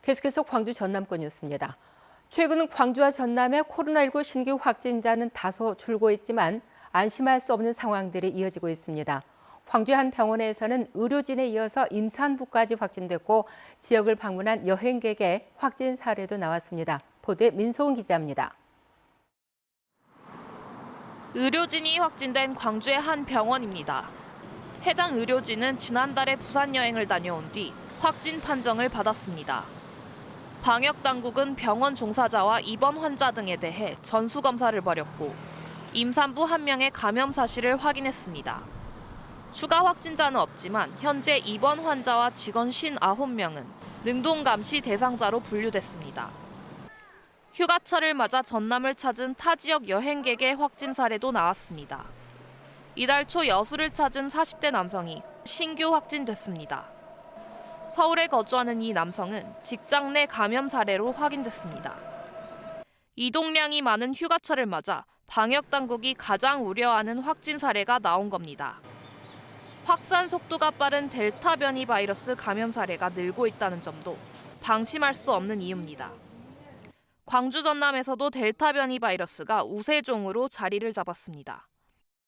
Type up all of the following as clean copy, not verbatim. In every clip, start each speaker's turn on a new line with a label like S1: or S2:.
S1: 계속해서 광주 전남권 뉴스입니다. 최근 광주와 전남의 코로나19 신규 확진자는 다소 줄고 있지만 안심할 수 없는 상황들이 이어지고 있습니다. 광주의 한 병원에서는 의료진에 이어서 임산부까지 확진됐고 지역을 방문한 여행객의 확진 사례도 나왔습니다. 보도에 민소은 기자입니다.
S2: 의료진이 확진된 광주의 한 병원입니다. 해당 의료진은 지난달에 부산 여행을 다녀온 뒤 확진 판정을 받았습니다. 방역당국은 병원 종사자와 입원 환자 등에 대해 전수검사를 벌였고 임산부 1명의 감염 사실을 확인했습니다. 추가 확진자는 없지만 현재 입원 환자와 직원 59명은 능동감시 대상자로 분류됐습니다. 휴가철을 맞아 전남을 찾은 타 지역 여행객의 확진 사례도 나왔습니다. 이달 초 여수를 찾은 40대 남성이 신규 확진됐습니다. 서울에 거주하는 이 남성은 직장 내 감염 사례로 확인됐습니다. 이동량이 많은 휴가철을 맞아 방역당국이 가장 우려하는 확진 사례가 나온 겁니다. 확산 속도가 빠른 델타 변이 바이러스 감염 사례가 늘고 있다는 점도 방심할 수 없는 이유입니다. 광주 전남에서도 델타 변이 바이러스가 우세종으로 자리를 잡았습니다.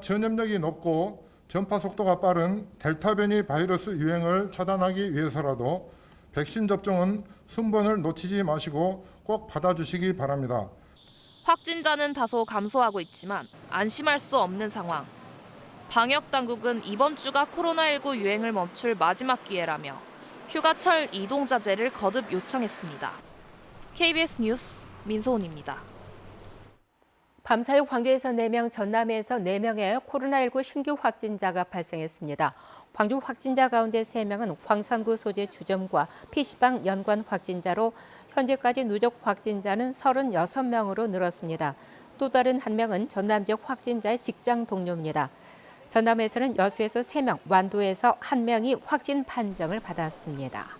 S3: 전염력이 높고 전파 속도가 빠른 델타 변이 바이러스 유행을 차단하기 위해서라도 백신 접종은 순번을 놓치지 마시고 꼭 받아주시기 바랍니다.
S2: 확진자는 다소 감소하고 있지만 안심할 수 없는 상황. 방역당국은 이번 주가 코로나19 유행을 멈출 마지막 기회라며 휴가철 이동 자제를 거듭 요청했습니다. KBS 뉴스 민소은입니다.
S1: 밤사이 광주에서 4명, 전남에서 4명의 코로나19 신규 확진자가 발생했습니다. 광주 확진자 가운데 3명은 광산구 소재 주점과 PC방 연관 확진자로 현재까지 누적 확진자는 36명으로 늘었습니다. 또 다른 1명은 전남 지역 확진자의 직장 동료입니다. 전남에서는 여수에서 3명, 완도에서 1명이 확진 판정을 받았습니다.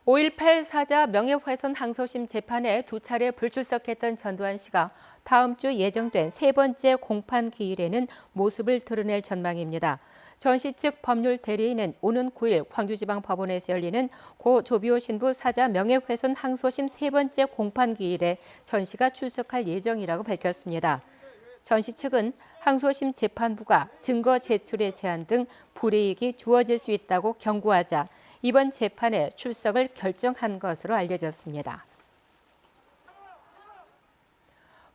S1: 5.18 사자 명예훼손 항소심 재판에 2차례 불출석했던 전두환 씨가 다음 주 예정된 3번째 공판 기일에는 모습을 드러낼 전망입니다. 전 씨 측 법률 대리인은 오는 9일 광주지방법원에서 열리는 고 조비오 신부 사자 명예훼손 항소심 3번째 공판 기일에 전 씨가 출석할 예정이라고 밝혔습니다. 전 씨 측은 항소심 재판부가 증거 제출에 제한 등 불이익이 주어질 수 있다고 경고하자 이번 재판에 출석을 결정한 것으로 알려졌습니다.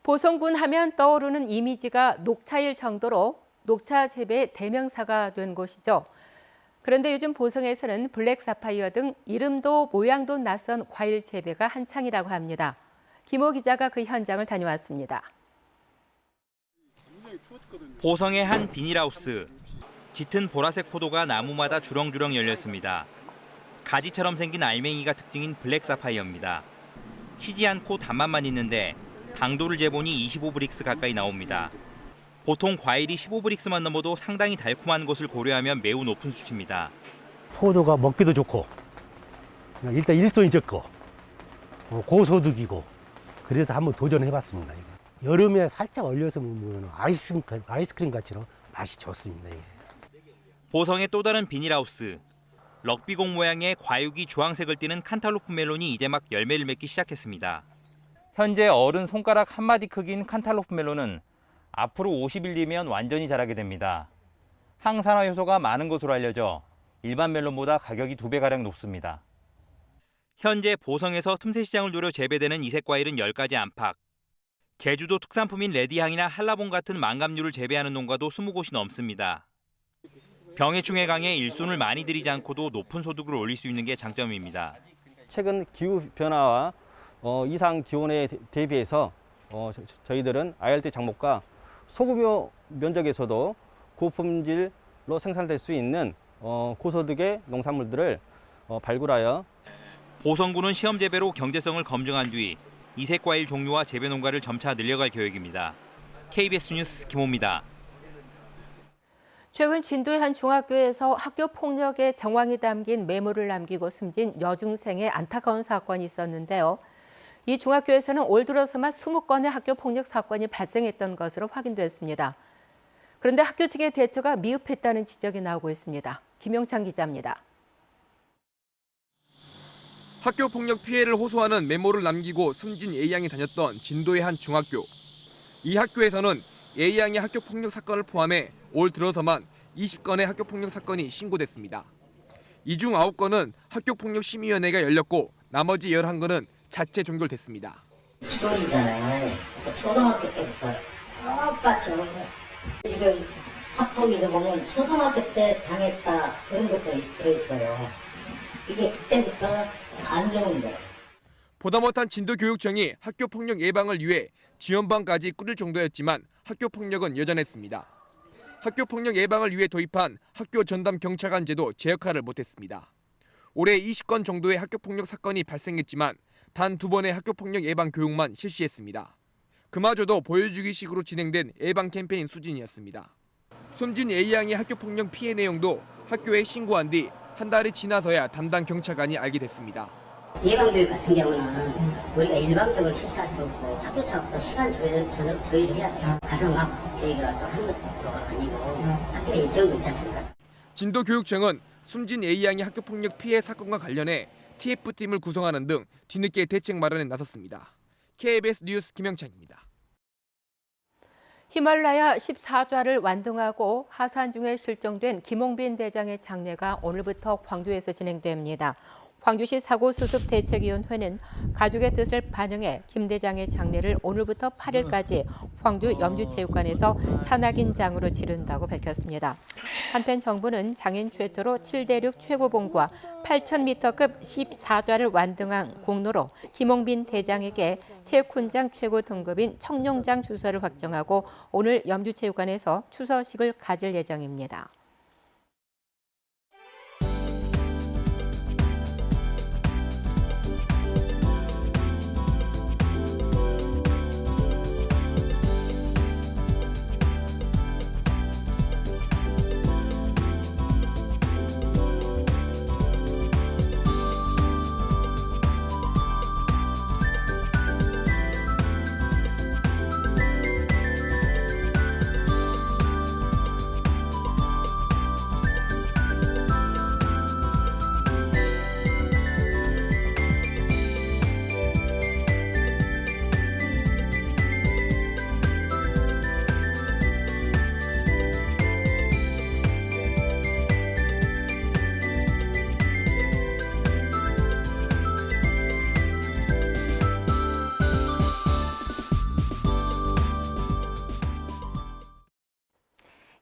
S1: 보성군 하면 떠오르는 이미지가 녹차일 정도로 녹차 재배의 대명사가 된 곳이죠. 그런데 요즘 보성에서는 블랙 사파이어 등 이름도 모양도 낯선 과일 재배가 한창이라고 합니다. 김호 기자가 그 현장을 다녀왔습니다.
S4: 보성의 한 비닐하우스. 짙은 보라색 포도가 나무마다 주렁주렁 열렸습니다. 가지처럼 생긴 알맹이가 특징인 블랙 사파이어입니다. 시지 않고 단맛만 있는데 당도를 재보니 25브릭스 가까이 나옵니다. 보통 과일이 15브릭스만 넘어도 상당히 달콤한 것을 고려하면 매우 높은 수치입니다.
S5: 포도가 먹기도 좋고 일단 일손이 적고 고소득이고 그래서 한번 도전해봤습니다. 여름에 살짝 얼려서 먹으면 아이스크림 같이 맛이 좋습니다.
S4: 보성의 또 다른 비닐하우스. 럭비공 모양의 과육이 주황색을 띠는 칸탈로프 멜론이 이제 막 열매를 맺기 시작했습니다. 현재 어른 손가락 한마디 크기인 칸탈로프 멜론은 앞으로 50일 뒤면 완전히 자라게 됩니다. 항산화 효소가 많은 것으로 알려져 일반 멜론보다 가격이 2배가량 높습니다. 현재 보성에서 틈새 시장을 노려 재배되는 이색 과일은 10가지 안팎. 제주도 특산품인 레디향이나 한라봉 같은 망감류를 재배하는 농가도 20곳이 넘습니다. 병해충에 강해 일손을 많이 들이지 않고도 높은 소득을 올릴 수 있는 게 장점입니다.
S6: 최근 기후 변화와 이상 기온에 대비해서 저희들은 IRT 작목과 소규모 면적에서도 고품질로 생산될 수 있는 고소득의 농산물들을 발굴하여
S4: 보성군은 시험 재배로 경제성을 검증한 뒤 이색 과일 종류와 재배 농가를 점차 늘려갈 계획입니다. KBS 뉴스 김호입니다.
S1: 최근 진도의 한 중학교에서 학교 폭력의 정황이 담긴 메모를 남기고 숨진 여중생의 안타까운 사건이 있었는데요. 이 중학교에서는 올 들어서만 20건의 학교 폭력 사건이 발생했던 것으로 확인됐습니다. 그런데 학교 측의 대처가 미흡했다는 지적이 나오고 있습니다. 김용찬 기자입니다.
S7: 학교 폭력 피해를 호소하는 메모를 남기고 숨진 A양이 다녔던 진도의 한 중학교. 이 학교에서는 A양의 학교 폭력 사건을 포함해 올 들어서만 20건의 학교 폭력 사건이 신고됐습니다. 이 중 9건은 학교폭력심의위원회가 열렸고 나머지 11건은 자체 종결됐습니다.
S8: 지금이잖아요. 초등학교 때부터 똑같이 지금 학폭위도 보면 초등학교 때 당했다 그런 것도 들어있어요. 이게 그때부터 안 좋은데.
S7: 보다 못한 진도교육청이 학교폭력 예방을 위해 지원반까지 꾸릴 정도였지만 학교폭력은 여전했습니다. 학교폭력 예방을 위해 도입한 학교 전담 경찰관 제도 제 역할을 못했습니다. 올해 20건 정도의 학교폭력 사건이 발생했지만 단 2번의 학교폭력 예방 교육만 실시했습니다. 그마저도 보여주기식으로 진행된 예방 캠페인 수준이었습니다. 숨진 A양의 학교폭력 피해 내용도 학교에 신고한 뒤 한 달이 지나서야 담당 경찰관이 알게 됐습니다.
S8: 예방교육 같은 경우는 우리가 일방적으로 실시할 수 없고 학교 차부터 시간 조율을 해야 돼요. 가서 막 저희가 또 하는 것도 아니고 학교에 일정도 있지 않습니까?
S7: 진도교육청은 숨진 A양의 학교폭력 피해 사건과 관련해 TF팀을 구성하는 등 뒤늦게 대책 마련에 나섰습니다. KBS 뉴스 김영찬입니다.
S1: 히말라야 14좌를 완등하고 하산 중에 실종된 김홍빈 대장의 장례가 오늘부터 광주에서 진행됩니다. 광주시 사고수습대책위원회는 가족의 뜻을 반영해 김 대장의 장례를 오늘부터 8일까지 광주 염주체육관에서 산악인장으로 치른다고 밝혔습니다. 한편 정부는 장인 최초로 7대륙 최고봉과 8,000m급 14좌를 완등한 공로로 김홍빈 대장에게 체육훈장 최고 등급인 청룡장 주서를 확정하고 오늘 염주체육관에서 추서식을 가질 예정입니다.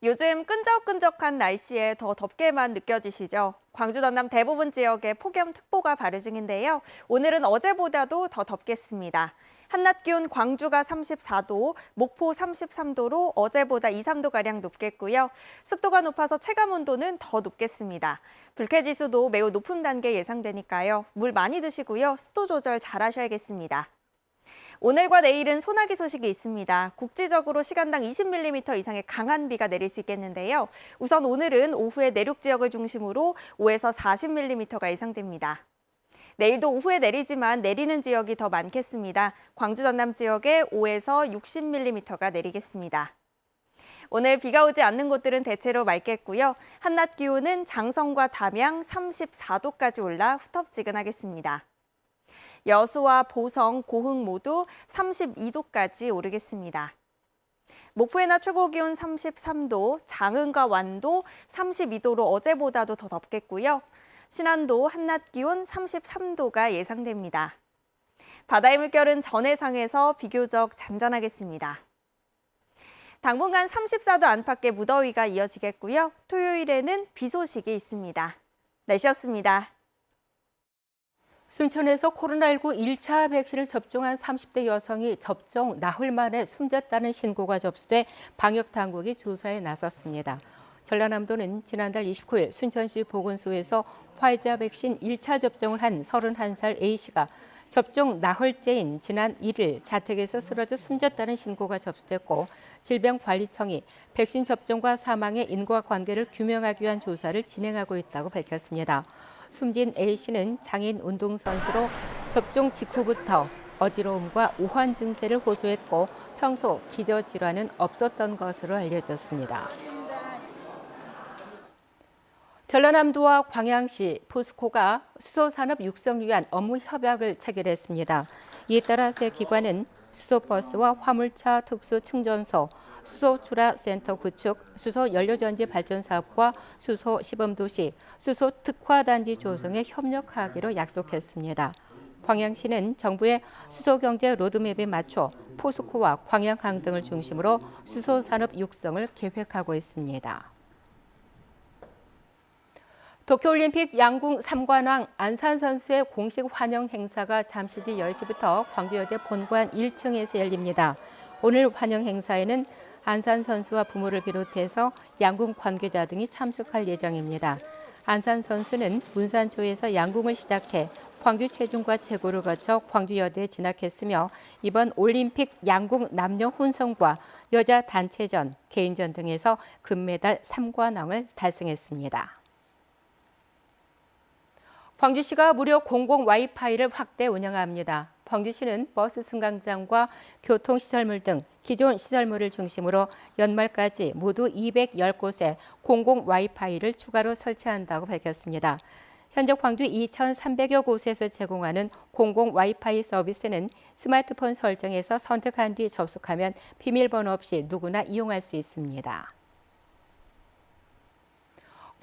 S9: 요즘 끈적끈적한 날씨에 더 덥게만 느껴지시죠? 광주 전남 대부분 지역에 폭염특보가 발효 중인데요. 오늘은 어제보다도 더 덥겠습니다. 한낮 기온 광주가 34도, 목포 33도로 어제보다 2, 3도가량 높겠고요. 습도가 높아서 체감온도는 더 높겠습니다. 불쾌지수도 매우 높은 단계 예상되니까요. 물 많이 드시고요. 습도 조절 잘 하셔야겠습니다. 오늘과 내일은 소나기 소식이 있습니다. 국지적으로 시간당 20mm 이상의 강한 비가 내릴 수 있겠는데요. 우선 오늘은 오후에 내륙 지역을 중심으로 5에서 40mm가 예상됩니다. 내일도 오후에 내리지만 내리는 지역이 더 많겠습니다. 광주 전남 지역에 5에서 60mm가 내리겠습니다. 오늘 비가 오지 않는 곳들은 대체로 맑겠고요. 한낮 기온은 장성과 담양 34도까지 올라 후텁지근하겠습니다. 여수와 보성, 고흥 모두 32도까지 오르겠습니다. 목포의 낮 최고 기온 33도, 장흥과 완도 32도로 어제보다도 더 덥겠고요. 신안도 한낮 기온 33도가 예상됩니다. 바다의 물결은 전해상에서 비교적 잔잔하겠습니다. 당분간 34도 안팎의 무더위가 이어지겠고요. 토요일에는 비 소식이 있습니다. 날씨였습니다.
S1: 순천에서 코로나19 1차 백신을 접종한 30대 여성이 접종 나흘 만에 숨졌다는 신고가 접수돼 방역당국이 조사에 나섰습니다. 전라남도는 지난달 29일 순천시 보건소에서 화이자 백신 1차 접종을 한 31살 A씨가 접종 나흘째인 지난 1일 자택에서 쓰러져 숨졌다는 신고가 접수됐고 질병관리청이 백신 접종과 사망의 인과관계를 규명하기 위한 조사를 진행하고 있다고 밝혔습니다. 숨진 A씨는 장인 운동선수로 접종 직후부터 어지러움과 오한 증세를 호소했고 평소 기저질환은 없었던 것으로 알려졌습니다. 전라남도와 광양시, 포스코가 수소산업 육성을 위한 업무 협약을 체결했습니다. 이에 따라 세 기관은 수소버스와 화물차 특수 충전소, 수소출하센터 구축, 수소 연료전지 발전 사업과 수소 시범도시, 수소 특화단지 조성에 협력하기로 약속했습니다. 광양시는 정부의 수소경제 로드맵에 맞춰 포스코와 광양항 등을 중심으로 수소산업 육성을 계획하고 있습니다. 도쿄올림픽 양궁 3관왕 안산 선수의 공식 환영 행사가 잠시 뒤 10시부터 광주여대 본관 1층에서 열립니다. 오늘 환영 행사에는 안산 선수와 부모를 비롯해서 양궁 관계자 등이 참석할 예정입니다. 안산 선수는 문산초에서 양궁을 시작해 광주 체중과 최고를 거쳐 광주여대에 진학했으며 이번 올림픽 양궁 남녀 혼성과 여자 단체전, 개인전 등에서 금메달 3관왕을 달성했습니다. 광주시가 무료 공공 와이파이를 확대 운영합니다. 광주시는 버스 승강장과 교통시설물 등 기존 시설물을 중심으로 연말까지 모두 210곳에 공공 와이파이를 추가로 설치한다고 밝혔습니다. 현재 광주 2,300여 곳에서 제공하는 공공 와이파이 서비스는 스마트폰 설정에서 선택한 뒤 접속하면 비밀번호 없이 누구나 이용할 수 있습니다.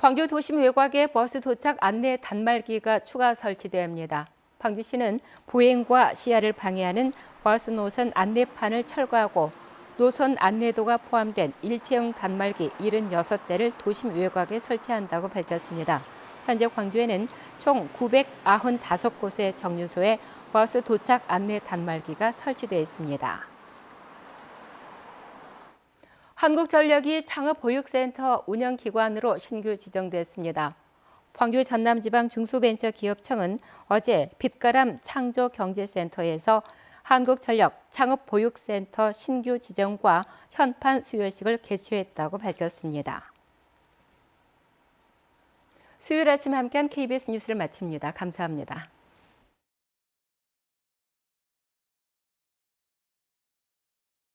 S1: 광주 도심 외곽에 버스 도착 안내 단말기가 추가 설치됩니다. 광주시는 보행과 시야를 방해하는 버스 노선 안내판을 철거하고 노선 안내도가 포함된 일체형 단말기 76대를 도심 외곽에 설치한다고 밝혔습니다. 현재 광주에는 총 995곳의 정류소에 버스 도착 안내 단말기가 설치되어 있습니다. 한국전력이 창업보육센터 운영기관으로 신규 지정됐습니다. 광주 전남지방 중소벤처기업청은 어제 빛가람 창조경제센터에서 한국전력 창업보육센터 신규 지정과 현판 수여식을 개최했다고 밝혔습니다. 수요일 아침 함께한 KBS 뉴스를 마칩니다. 감사합니다.